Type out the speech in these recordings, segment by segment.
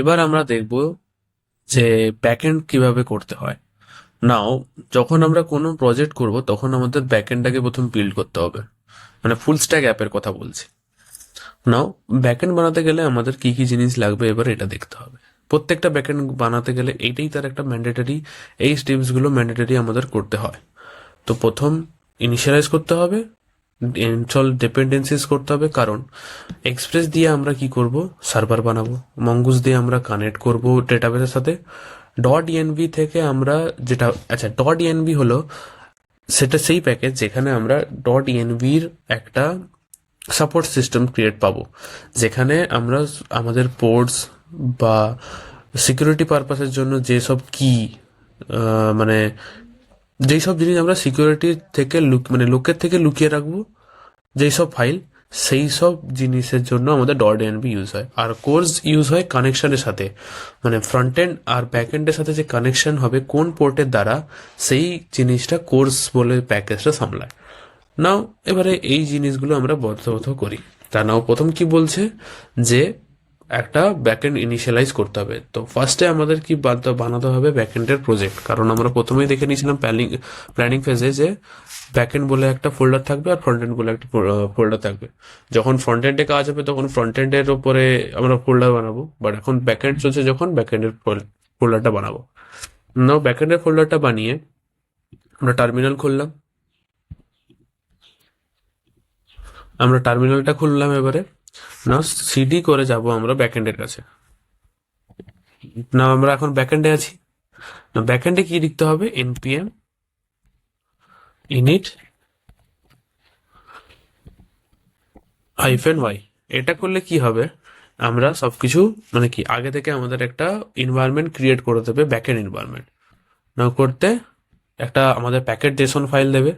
এবার আমরা দেখব যে ব্যাকএন্ড কিভাবে করতে হয়। নাও, যখন আমরা কোনো প্রজেক্ট করব তখন আমাদের ব্যাকএন্ডটাকে প্রথম বিল্ড করতে হবে, মানে ফুল স্ট্যাক অ্যাপের কথা বলছি। নাও, ব্যাকএন্ড বানাতে গেলে আমাদের কি কি জিনিস লাগবে এবার এটা দেখতে হবে। প্রত্যেকটা ব্যাকএন্ড বানাতে গেলে এইটাই তার একটা ম্যান্ডেটরি, এই স্টেপসগুলো ম্যান্ডেটরি আমাদের করতে হয়। তো প্রথম ইনিশিয়ালাইজ করতে হবে, ইনস্টল ডিপেন্ডেন্সিস করতে হবে, কারণ এক্সপ্রেস দিয়ে আমরা কি করব, সার্ভার বানাবো। মঙ্গুস দিয়ে আমরা কানেক্ট করব ডেটাবেসের সাথে। ডট ইএনভি থেকে আমরা যেটা, আচ্ছা, ডট ইএনভি হলো সেটা সেই প্যাকেজ যেখানে আমরা ডট ইএনভির একটা সাপোর্ট সিস্টেম ক্রিয়েট পাবো, যেখানে আমরা আমাদের পোর্টস বা সিকিউরিটি পারপাসের জন্য যেসব কি, মানে যেই সব জিনিস আমরা সিকিউরিটি থেকে মানে লোকের থেকে লুকিয়ে রাখবো, যেই সব ফাইল, সেই সব জিনিসের জন্য আমাদের ডট এনবি ইউজ হয়। আর কোর্স ইউজ হয় কানেকশনের সাথে, মানে ফ্রন্ট এন্ড আর ব্যাক এন্ডের সাথে যে কানেকশন হবে কোন পোর্টের দ্বারা, সেই জিনিসটা কোর্স বলে প্যাকেজটা সামলায়। নাও, এবারে এই জিনিসগুলো আমরা বদ্ধ করি। তা নাও, প্রথম কি বলছে যে একটা ব্যাকএন্ড ইনিশিয়ালাইজ করতে হবে। তো ফার্স্টে আমাদের কি বানাতে হবে ব্যাকএন্ডের প্রজেক্ট, কারণ আমরা প্রথমেই দেখে নিয়েছিলাম প্ল্যানিং ফেজে যে ব্যাকএন্ড বলে একটা ফোল্ডার থাকবে আর ফ্রন্ট এন্ড বলে একটা ফোল্ডার থাকবে। যখন ফ্রন্ট এন্ডে কাজ হবে তখন ফ্রন্ট এন্ডের উপরে আমরা ফোল্ডার বানাবো, বাট এখন ব্যাকএন্ড চলছে যখন ব্যাকএন্ডের ফোল্ডারটা বানাবো। নাও, ব্যাকএন্ডের ফোল্ডারটা বানিয়ে আমরা টার্মিনাল খুললাম। আমরা টার্মিনালটা খুললাম, এবারে না সিডি করে যাব আমরা ব্যাকএন্ডের কাছে। না, আমরা এখন ব্যাকএন্ডে আছি। না, ব্যাকএন্ডে কি লিখতে হবে, npm init -y। এটা করলে কি হবে, আমরা সবকিছু, মানে কি, আগে থেকে আমাদের একটা এনভায়রনমেন্ট ক্রিয়েট করে দেবে, ব্যাকএন্ড এনভায়রনমেন্ট। না করতে একটা আমাদের প্যাকেট জেসন ফাইল দেবে।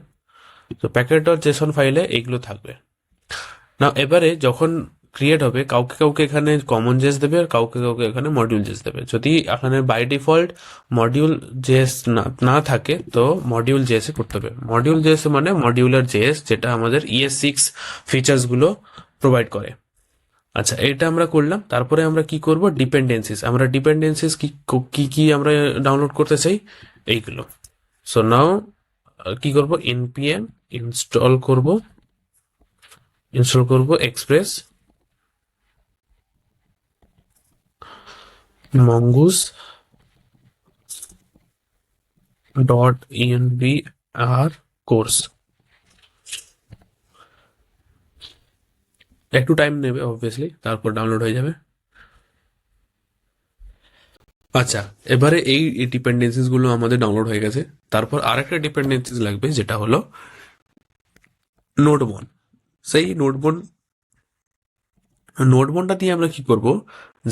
তো প্যাকেট ডট জেসন ফাইলে এইগুলো থাকবে। না, এবারে যখন ক্রিয়েট হবে, কাউকে কাউকে এখানে কমন জেস দেবে আর কাউকে কাউকে এখানে মডিউল জেস দেবে। যদি এখানে বাই ডিফল্ট মডিউল জেস না থাকে তো মডিউল জেস করতে হবে। মডিউল জেস মানে মডিউলার জেস, যেটা আমাদের ES6 ফিচার্স গুলো প্রোভাইড করে। আচ্ছা, এটা আমরা করলাম। তারপরে আমরা কি করব, ডিপেন্ডেন্সিস। আমরা ডিপেন্ডেন্সিস কি কি কি আমরা ডাউনলোড করতে চাই, এইগুলো। সো নাও কি করব, npm ইনস্টল করব এক্সপ্রেস mongoose .env আর কোর্স। একটু টাইম নেবে অবভিয়াসলি, তারপর ডাউনলোড হয়ে যাবে। আচ্ছা, এবারে এই ডিপেন্ডেন্সিস গুলো আমাদের ডাউনলোড হয়ে গেছে। তারপর আরেকটা ডিপেন্ডেন্সিস লাগবে, যেটা হলো নোটবন। সেই নোটবনটা দিয়ে আমরা কি করব,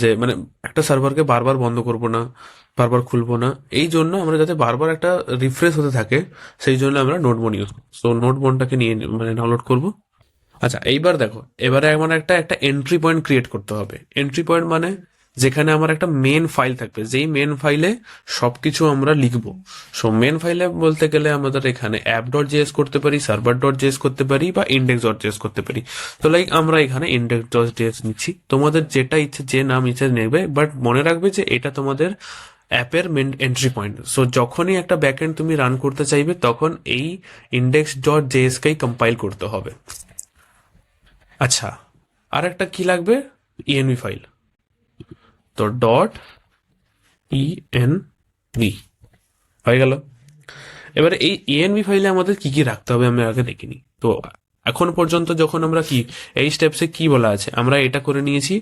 যে মানে একটা সার্ভারকে বারবার বন্ধ করব না, বারবার খুলবো না। এই জন্য আমরা যাতে বারবার একটা রিফ্রেশ হতে থাকে, সেই জন্য আমরা নোটবন ইউজ করব। সো নোটবনটাকে নিয়ে মানে ডাউনলোড করব। আচ্ছা, এইবার দেখো, এবারে এমন একটা একটা এন্ট্রি পয়েন্ট ক্রিয়েট করতে হবে। এন্ট্রি পয়েন্ট মানে যেখানে আমার একটা মেন ফাইল থাকবে, যেই মেন ফাইলে সবকিছু আমরা লিখবো। সো মেন ফাইলে বলতে গেলে আমাদের এখানে অ্যাপ ডট জেএস করতে পারি, সার্ভার ডট জেএস করতে পারি, বা ইন্ডেক্স ডট জেএস করতে পারি। তো লাইক আমরা এখানে ইন্ডেক্স ডট জেএস নিচ্ছি। তোমাদের যেটা ইচ্ছে, যে নাম ইচ্ছে নেবে, বাট মনে রাখবে যে এটা তোমাদের অ্যাপের মেন এন্ট্রি পয়েন্ট। সো যখনই একটা ব্যাকএন্ড তুমি রান করতে চাইবে তখন এই ইন্ডেক্স ডট জেএস কেই কম্পাইল করতে হবে। আচ্ছা, আর একটা কি লাগবে, ইএনভি ফাইল। তো ডট ইএনভি হয়ে গেল। এবারে এই ইএনভি ফাইলে আমাদের কি কি রাখতে হবে আমি আগে দেখিনি। তো এখন পর্যন্ত যখন আমরা কি এই স্টেপসে কি বলা আছে আমরা এটা করে নিয়েছি।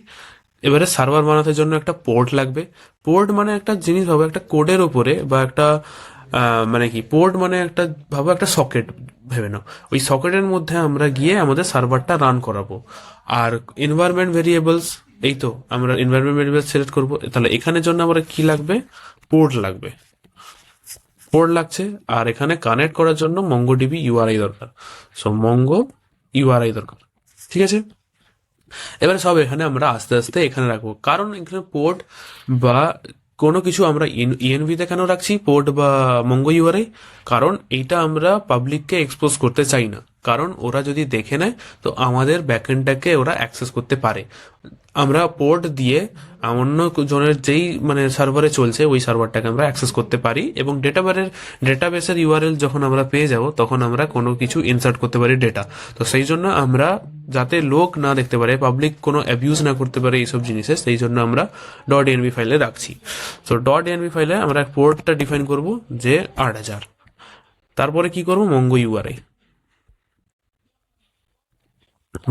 এবারে সার্ভার বানানোর জন্য একটা পোর্ট লাগবে। পোর্ট মানে একটা জিনিস ভাবো, একটা কোডের উপরে বা একটা মানে কি, পোর্ট মানে একটা ভাবো একটা সকেট ভেবে নাও। ওই সকেটের মধ্যে আমরা গিয়ে আমাদের সার্ভারটা রান করাবো। আর এনভায়রনমেন্ট ভেরিয়েবলস, এই তো আমরা এনভায়রনমেন্ট ভেরিয়েবলস সিলেক্ট করবো। তাহলে এখানের জন্য আমরা কি লাগবে, পোর্ট লাগবে, পোর্ট লাগছে। আর এখানে কানেক্ট করার জন্য মঙ্গোডিবি ইউআরআই দরকার। সো মঙ্গো ইউআরআই দরকার, ঠিক আছে। এবারে সব এখানে আমরা আস্তে আস্তে এখানে রাখবো, কারণ এখানে পোর্ট বা কোনো কিছু আমরা ইএনভিতে কেন রাখছি, পোর্ট বা মঙ্গো ইউআরআই, কারণ এইটা আমরা পাবলিককে এক্সপোজ করতে চাই না। কারণ ওরা যদি দেখে নেয় তো আমাদের ব্যাকএন্ডটাকে ওরা অ্যাক্সেস করতে পারে। আমরা পোর্ট দিয়ে অন্য জনের যেই মানে সার্ভারে চলছে ওই সার্ভারটাকে আমরা অ্যাক্সেস করতে পারি, এবং ডেটাবেসের ইউআরএল যখন আমরা পেয়ে যাব তখন আমরা কোনো কিছু ইনসার্ট করতে পারি ডেটা। তো সেই জন্য আমরা, যাতে লোক না দেখতে পারে, পাবলিক কোনো অ্যাবিউজ না করতে পারে এইসব জিনিসের, সেই জন্য আমরা ডট এনভি ফাইলে রাখছি। তো ডট এনভি ফাইলে আমরা পোর্টটা ডিফাইন করব যে 8000। তারপরে কি করব, Mongo URI,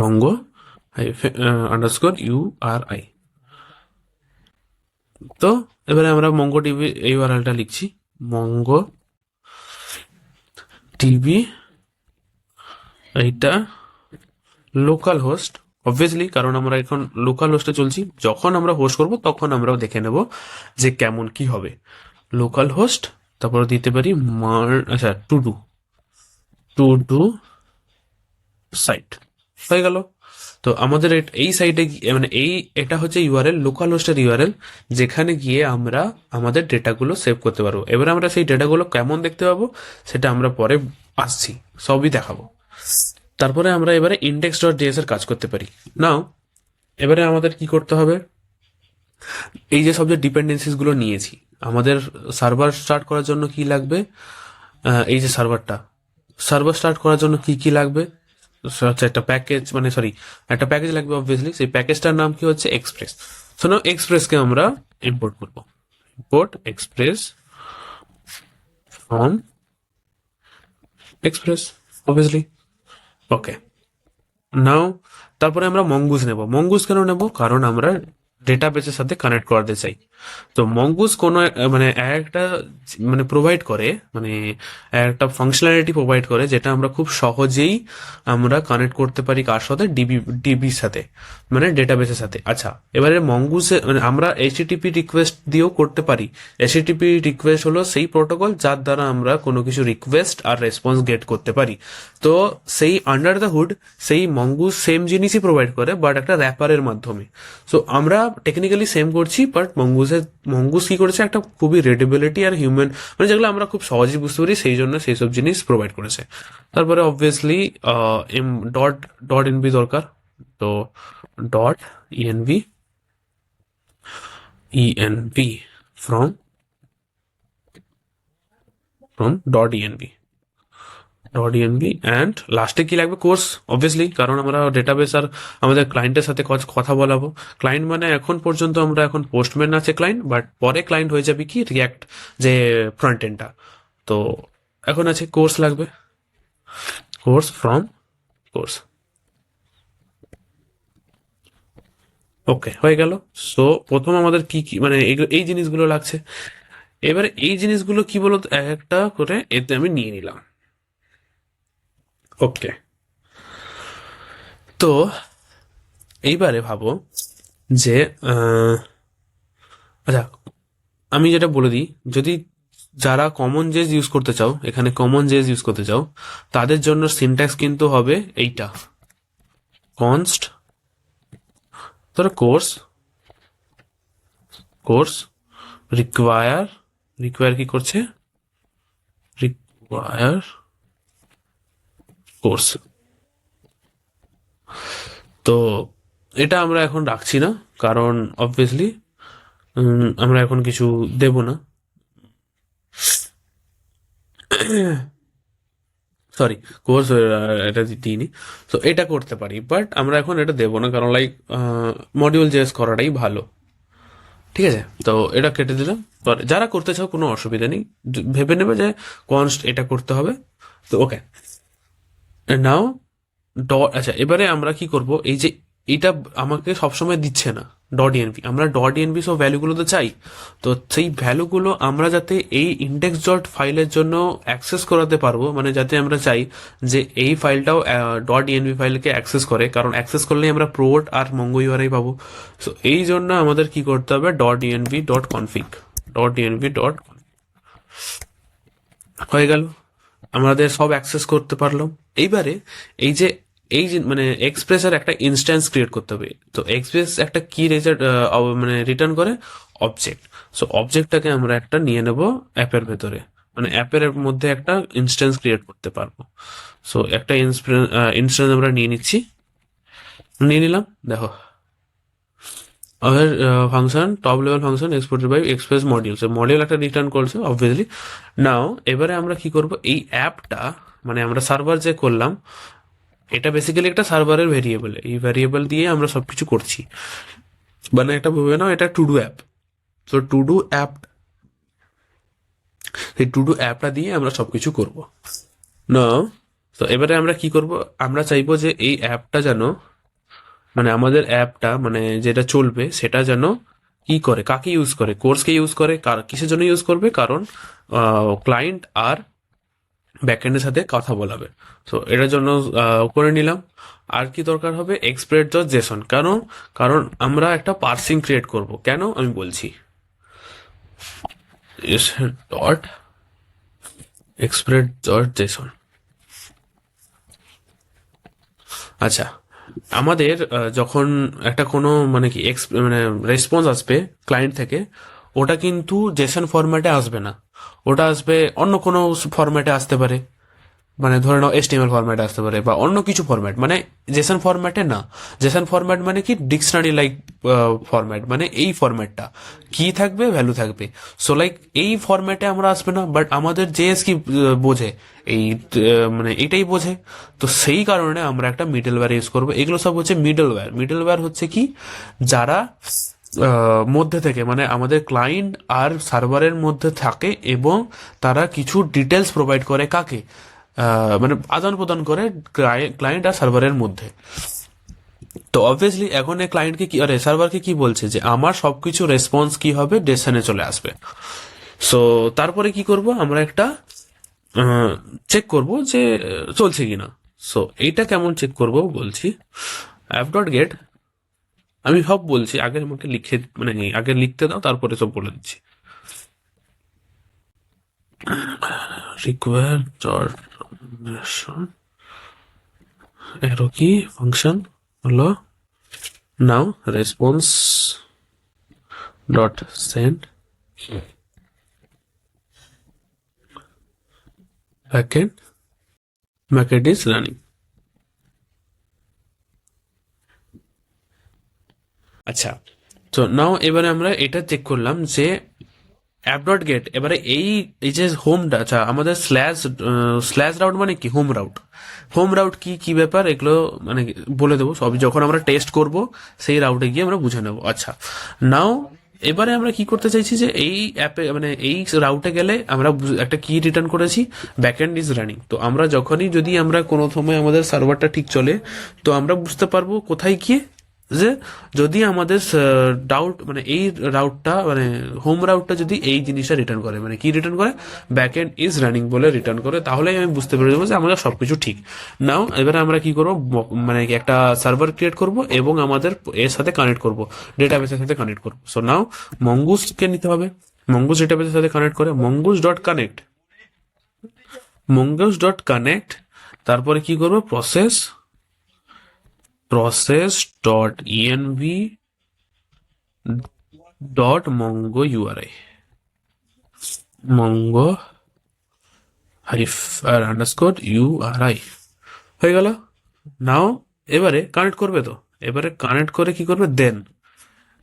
Mongo underscore URI. তো এবারে আমরা মঙ্গো টিভি ইউআরএলটা লিখছি, মঙ্গো টিভি, এইটা লোকাল হোস্ট অবভিয়াসলি, কারণ আমরা এখন লোকাল হোস্টে চলছি। যখন আমরা হোস্ট করব তখন আমরা দেখে নেব যে কেমন কি হবে। লোকাল হোস্ট, তারপর দিতে পারি আচ্ছা টু ডু সাইট, হয়ে গেল। তো আমাদের এই সাইটে মানে এটা হচ্ছে ইউআরএল, লোকাল হোস্টের ইউআরএল, যেখানে গিয়ে আমরা আমাদের ডেটাগুলো সেভ করতে পারবো। এবার আমরা সেই ডেটাগুলো কেমন দেখতে পাবো সেটা আমরা পরে আসছি, সবই দেখাবো। তারপরে আমরা এবারে ইন্ডেক্স ডট ডিএস এর কাজ করতে পারি। নাও এবারে আমাদের কি করতে হবে, এই যে সব যে ডিপেন্ডেন্সিস গুলো নিয়েছি, আমাদের সার্ভার স্টার্ট করার জন্য কি লাগবে, এই যে সার্ভার স্টার্ট করার জন্য কি কি লাগবে, আচ্ছা একটা প্যাকেজ মানে সরি একটা প্যাকেজ লাগবে অবভিয়াসলি। সেই প্যাকেজটার নাম কি হচ্ছে এক্সপ্রেস। শোনো, এক্সপ্রেসকে আমরা ইম্পোর্ট করবো, import express from express obviously. Okay, now তারপরে আমরা মঙ্গুস নেব। মঙ্গুস কেন নেব, কারণ আমরা ডেটাবেসের সাথে কানেক্ট করাতে চাই। তো মঙ্গুস কোনো মানে একটা মানে প্রোভাইড করে, মানে একটা ফাংশনালিটি প্রোভাইড করে যেটা আমরা খুব সহজেই আমরা কানেক্ট করতে পারি কার সাথে, ডিবির সাথে, মানে ডেটাবেসের সাথে। আচ্ছা, এবারে মঙ্গুসে মানে আমরা এইচটিটিপি রিকোয়েস্ট দিয়েও করতে পারি। এইচটিটিপি রিকোয়েস্ট হলো সেই প্রোটোকল যার দ্বারা আমরা কোনো কিছু রিকোয়েস্ট আর রেসপন্স গেট করতে পারি। তো সেই আন্ডার দ্য হুড সেই মঙ্গুস সেম জিনিসই প্রোভাইড করে, বাট একটা র্যাপারের মাধ্যমে। সো আমরা টেকনিক্যালি সেম করছি, বাট মঙ্গুস কি করেছে, একটা খুবই রিডেবিলিটি আর হিউম্যান মানে যেগুলো আমরা খুব সহজেই বুঝতে পারি, সেই জন্য সেই সব জিনিস প্রোভাইড করেছে। তারপরে অবভিয়াসলি ডট ডট এনভি দরকার। তো dot ENV ENV from dot ENV dot ENV and লাস্টে কি লাগবে, কোর্স অবভিয়াসলি, কারণ আমরা ডেটাবেস আর আমাদের ক্লায়েন্টের সাথে কথা বলাবো। ক্লায়েন্ট মানে এখন পর্যন্ত আমরা এখন পোস্টম্যান আছে ক্লায়েন্ট, বাট পরে ক্লায়েন্ট হয়ে যাবে কি রিয়াক্ট যে ফ্রন্ট এন্ডটা। তো এখন আছে কোর্স লাগবে, কোর্স ফ্রম কোর্স। ওকে, হয়ে গেল। সো প্রথম আমাদের কি কি মানে এই জিনিসগুলো লাগছে। এবারে এই জিনিসগুলো কি বলতো, এক একটা করে এতে আমি নিয়ে নিলাম। ওকে, তো এইবারে ভাবো যে আচ্ছা আমি যেটা বলে দিই, যদি যারা কমন জেস ইউজ করতে চাও, এখানে কমন জেস ইউজ করতে চাও, তাদের জন্য সিনট্যাক্স কিন্তু হবে এইটা, কনস্ট ধরো কোর্স রিকোয়ার কি করছে, রিকোয়ার কোর্স। তো এটা আমরা এখন রাখছি না, কারণ অবভিয়াসলি আমরা এখন কিছু দেব না, সরি কোর্স এটা দিইনি। তো এটা করতে পারি, বাট আমরা এখন এটা দেবো না, কারণ লাইক মডিউল জেস করাটাই ভালো। ঠিক আছে, তো এটা কেটে দিলাম। পরে যারা করতে চাও কোনো অসুবিধা নেই, ভেবে নেবে যে কনস্ট এটা করতে হবে। তো ওকে, নাও ডট। আচ্ছা এবারে আমরা কি করব, এই যে এটা আমাকে সবসময় দিচ্ছে না ডট ইএনভি, আমরা ডট ইএনভি সব ভ্যালুগুলো তো চাই। তো সেই ভ্যালুগুলো আমরা যাতে এই ইন্ডেক্স ডট ফাইলের জন্য অ্যাক্সেস করাতে পারবো, মানে যাতে আমরা চাই যে এই ফাইলটাও ডট ইএনভি ফাইলকে অ্যাক্সেস করে, কারণ অ্যাক্সেস করলেই আমরা পোর্ট আর মঙ্গো ইউআরআই পাবো। সো এই জন্য আমাদের কি করতে হবে, dot ENV dot config, dot ENV dot হয়ে গেল, আমাদের সব অ্যাক্সেস করতে পারলাম। এইবারে এই যে মানে এক্সপ্রেসের একটা ইনস্ট্যান্স ক্রিয়েট করতে হবে। তো এক্সপ্রেস একটা কি রেজাল্ট মানে রিটার্ন করে, অবজেক্ট। সো অবজেক্টটাকে আমরা একটা নিয়ে নেব অ্যাপের ভেতরে, মানে অ্যাপের মধ্যে একটা ইনস্ট্যান্স ক্রিয়েট করতে পারবো। সো একটা ইনস্ট্যান্স আমরা নিয়ে নিলাম। দেখো, our function top level function exported by express module, so module একটা রিটার্ন করছে অবভিয়াসলি। নাও এবারে আমরা কি করব, এই অ্যাপটা মানে আমরা সার্ভার যে করলাম, এটা বেসিক্যালি একটা সার্ভারের ভেরিয়েবল, এই ভেরিয়েবল দিয়ে আমরা সবকিছু করছি। মানে একটা ভেবে নাও এটা টু ডু অ্যাপ। তো টু ডু অ্যাপ, এই টু ডু অ্যাপটা দিয়ে আমরা সবকিছু করব না। তো এবারে আমরা কি করব, আমরা চাইবো যে এই অ্যাপটা যেন মানে আমাদের অ্যাপটা মানে যেটা চলবে সেটা যেন কি করে, কাকে ইউজ করে, কোর্সকে ইউজ করে, কিসের জন্য ইউজ করবে, কারণ ক্লায়েন্ট আর ব্যাকএন্ডের সাথে কথা বলাবে। তো এটার জন্য করে নিলাম। আর কি দরকার হবে, এক্সপ্রেস ডট জেসন। কেন? কারণ আমরা একটা পার্সিং ক্রিয়েট করব। কেন আমি বলছি, ডট এক্সপ্রেস ডট জেসন। আচ্ছা, আমাদের যখন একটা কোনো মানে কি মানে রেসপন্স আসবে ক্লায়েন্ট থেকে, ওটা কিন্তু জেসন ফরম্যাটে আসবে না, ওটা আসবে অন্য কোনো ফরম্যাটে আসতে পারে। মানে ধরে নাও HTML ফরম্যাটে আসতে পারে বা অন্য কিছু ফরম্যাট, মানে জেসন ফরম্যাটে না। জেসন ফরম্যাট মানে কি, ডিকশনারি লাইক ফরম্যাট, মানে এই ফরম্যাটটা কি থাকবে, ভ্যালু থাকবে। সো লাইক এই ফরম্যাটে আমরা আসবে না, বাট আমাদের জেএস কি বোঝে, এই মানে এটাই বোঝে। তো সেই কারণে আমরা একটা মিডলওয়্যার ইউজ করবো। এগুলো সব হচ্ছে মিডলওয়্যার। মিডলওয়্যার হচ্ছে কি, যারা মধ্যে থেকে মানে আমাদের ক্লায়েন্ট আর সার্ভারের মধ্যে থাকে এবং তারা কিছু ডিটেলস প্রোভাইড করে কাকে, মানে আদান প্রদান করে ক্লায়েন্ট আর সার্ভারের মধ্যে। তো অবভিয়াসলি এখন এই ক্লায়েন্টকে কি আরে সার্ভারকে কি বলছে যে আমার সবকিছু রেসপন্স কি হবে, ডেস্টিনেশনে চলে আসবে। সো তারপরে কি করব, আমরা একটা চেক করব যে চলছে কিনা। সো এইটা কেমন চেক করব বলছি, অ্যাপ ডট গেট। আমি সব বলছি, আগে আমাকে লিখে মানে আগে লিখতে দাও, তারপরে সব বলে দিচ্ছি। রিকোয়ার ডট এরো কি ফাংশন হলো, now response dot send backend backend is running। আচ্ছা, তো নাও এবারে আমরা এটা চেক করলাম যে অ্যাপ ডট গেট, এবারে এই যে হোমটা, আচ্ছা আমাদের স্ল্যাশ রাউট মানে কি, হোম রাউট। হোম রাউট কি কি ব্যাপার এগুলো মানে বলে দেবো সব, যখন আমরা টেস্ট করব সেই রাউটে গিয়ে আমরা বুঝে নেবো। আচ্ছা, নাও এবারে আমরা কি করতে চাইছি যে এই অ্যাপে মানে এই রাউটে গেলে আমরা একটা কি রিটার্ন করেছি, ব্যাকএন্ড ইজ রানিং। তো আমরা যখনই যদি আমরা কোনো সময় আমাদের সার্ভারটা ঠিক চলে, তো আমরা বুঝতে পারবো কোথায় গিয়ে যে যদি আমাদের ডাউট মানে এই রাউটটা মানে হোম রাউটটা যদি এই জিনিসটা রিটার্ন করে, মানে কি রিটার্ন করে, ব্যাকএন্ড ইজ রানিং বলে রিটার্ন করে, তাহলে আমি বুঝতে পেরে যাবো যে আমাদের সবকিছু ঠিক। নাও এবারে আমরা কি করবো, মানে একটা সার্ভার ক্রিয়েট করব এবং আমাদের এর সাথে কানেক্ট করব, ডেটাবেসের সাথে কানেক্ট করবো। সো নাও মঙ্গুসকে নিতে হবে, মঙ্গুস ডেটাবেসের সাথে কানেক্ট করে mongoose dot connect, mongoose dot connect. তারপরে কি করবো, process dot env dot mongo URI, mongo hyphen underscore URI হয়ে গেল। নাও এবারে কানেক্ট করবে, তো এবারে কানেক্ট করে কি করবে, দেন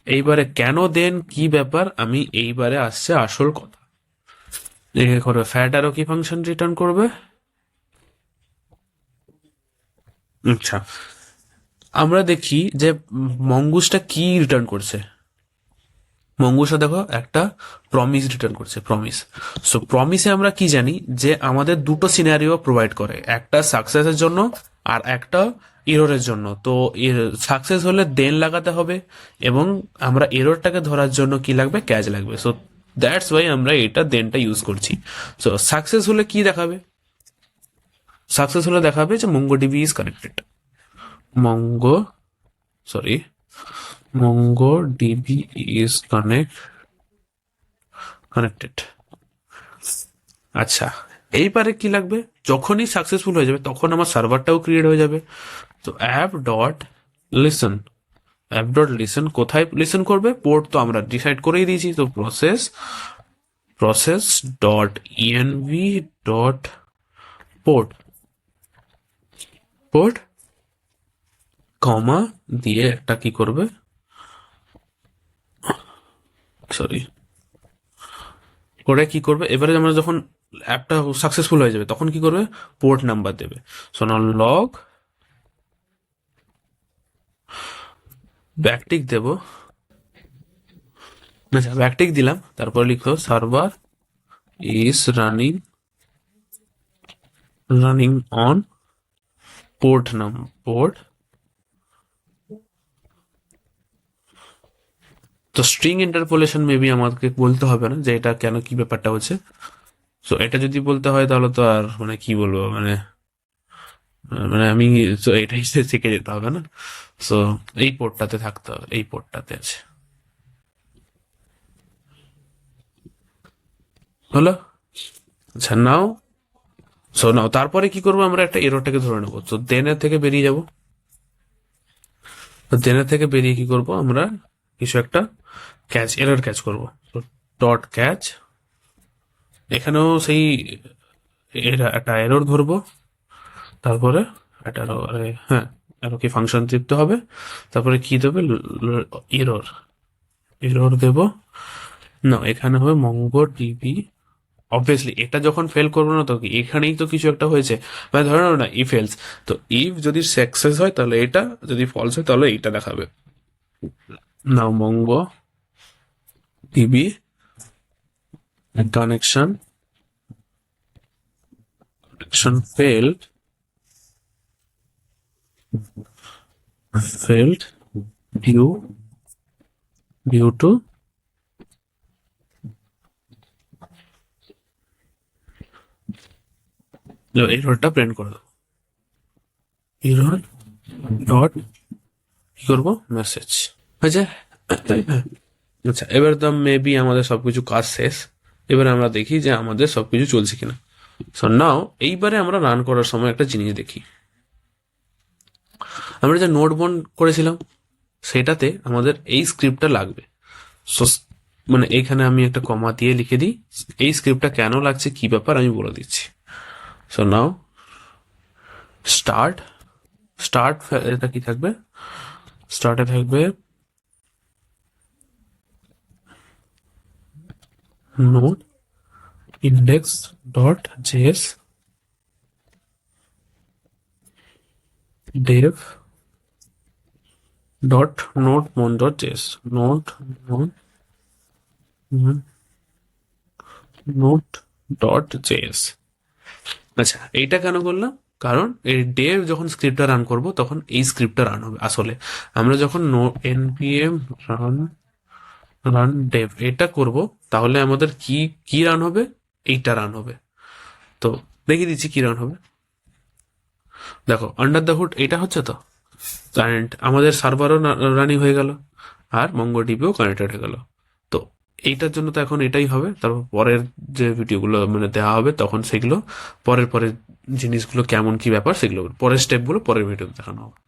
এইবারে কেন দেন কি ব্যাপার, আমি এইবারে আসছে আসল কথা। এখানে করবে ফ্যাট আরো কি ফাংশন রিটার্ন করবে। আচ্ছা, আমরা দেখি যে মঙ্গুসটা কি রিটার্ন করছে। মঙ্গুসা দেখো একটা প্রমিস রিটার্ন করছে, প্রমিস। সো প্রমিসে আমরা কি জানি যে আমাদের দুটো সিনারিও প্রোভাইড করে, একটা সাকসেসের জন্য আর একটা এররের জন্য। তো সাকসেস হলে দেন লাগাতে হবে এবং আমরা এররটাকে ধরার জন্য কি লাগবে, ক্যাচ লাগবে। সো দ্যাটস ওয়াই আমরা এটা দেনটা ইউজ করছি। সো সাকসেস হলে কি দেখাবে, সাকসেস হলে দেখাবে যে MongoDB is connected, Mongo sorry MongoDB is connected। আচ্ছা, এইবারে কি লাগবে, যখনই সাকসেসফুল হয়ে যাবে তখন আমার সার্ভারটাও ক্রিয়েট হয়ে যাবে। তো app dot listen, app dot listen কোথায় লিসন করবে, পোর্ট তো আমরা ডিসাইড করেই দিয়েছি। তো process process dot ENV dot port port comma দিয়ে একটা কি করবে, সরি, করে কি করবে, এবারে আমরা যখন অ্যাপটা সাকসেসফুল হয়ে যাবে তখন কি করবে, পোর্ট নাম্বার দেবে। সো নাও লগ ব্যাকটিক দেব, আচ্ছা ব্যাকটিক দিলাম, তারপর লিখো server is running on port. তো স্ট্রিং ইন্টারপোলেশন মেবি আমাকে বলতে হবে না যে এটা কেন, কি ব্যাপারটা হচ্ছে। সো এটা যদি বলতে হয় তাহলে তো আর মানে কি বলবো, মানে মানে আমি তো এটাই শিখে যেতে হবে না। সো এই পোর্টটাতে থাকতে হবে, এই পোর্টটাতে আছে, হলো। আচ্ছা নাও, সো নাও তারপরে কি করবো, আমরা একটা এররটাকে ধরে নেবো। তো দেনের থেকে বেরিয়ে যাব, তো দেনের থেকে বেরিয়ে কি করব, আমরা কিছু একটা এরর ক্যাচ করবো। তো ডট ক্যাচ, এখানেও সেই একটা এরর ধরবো, তারপরে একটা হ্যাঁ আরো কি ফাংশন দিতে হবে, তারপরে কি দেবে, এরর এরর দেব না, এখানে হবে মঙ্গো ডিবি। অবভিয়াসলি এটা যখন ফেল করবো না তো কি, এখানেই তো কিছু একটা হয়েছে, মানে ধরে নাও না ইফ এলস, তো ইফ যদি সাকসেস হয় তাহলে এটা, যদি ফলস হয় তাহলে এইটা দেখাবে। Now Mongo DB connection failed due to এররটা প্রিন্ট করে দেবো, এরর ডট কি করবো, মেসেজ হয়েছে। আচ্ছা এবার তো মেবি আমাদের সবকিছু কাজ শেষ, এবারে আমরা দেখি যে আমাদের সবকিছু চলছে কিনা। সো নাও এইবারে আমরা রান করার সময় একটা জিনিস দেখি, আমরা যে নোট বন্ড করেছিলাম সেটাতে আমাদের এই স্ক্রিপ্টটা লাগবে। সো মানে এখানে আমি একটা কমা দিয়ে লিখে দিই, এই স্ক্রিপ্টটা কেন লাগছে, কি ব্যাপার আমি বলে দিচ্ছি। সো নাও স্টার্ট স্টার্ট এটা কি থাকবে, স্টার্টে থাকবে node index dot JS dev dot nodemon dot JS node dot JS. আচ্ছা এইটা কেন করলাম, কারণ এই ডেভ যখন স্ক্রিপ্টটা রান করব তখন এই স্ক্রিপ্টটা রান হবে। আসলে আমরা যখন npm রান ডেভ এটা করব তাহলে আমাদের কি কি রান হবে, এইটা রান হবে। তো দেখিয়ে দিচ্ছি কি রান হবে, দেখো আন্ডার দ্য হুড এটা হচ্ছে তো, কারেন্ট আমাদের সার্ভারও রানিং হয়ে গেল আর মঙ্গোডিবিও কানেক্টেড হয়ে গেল। তো এইটার জন্য তো এখন এটাই হবে, তারপর পরের যে ভিডিওগুলো মানে দেওয়া হবে তখন সেগুলো পরের পরের জিনিসগুলো কেমন কি ব্যাপার সেগুলো পরের স্টেপগুলো পরের ভিডিও দেখানো হবে।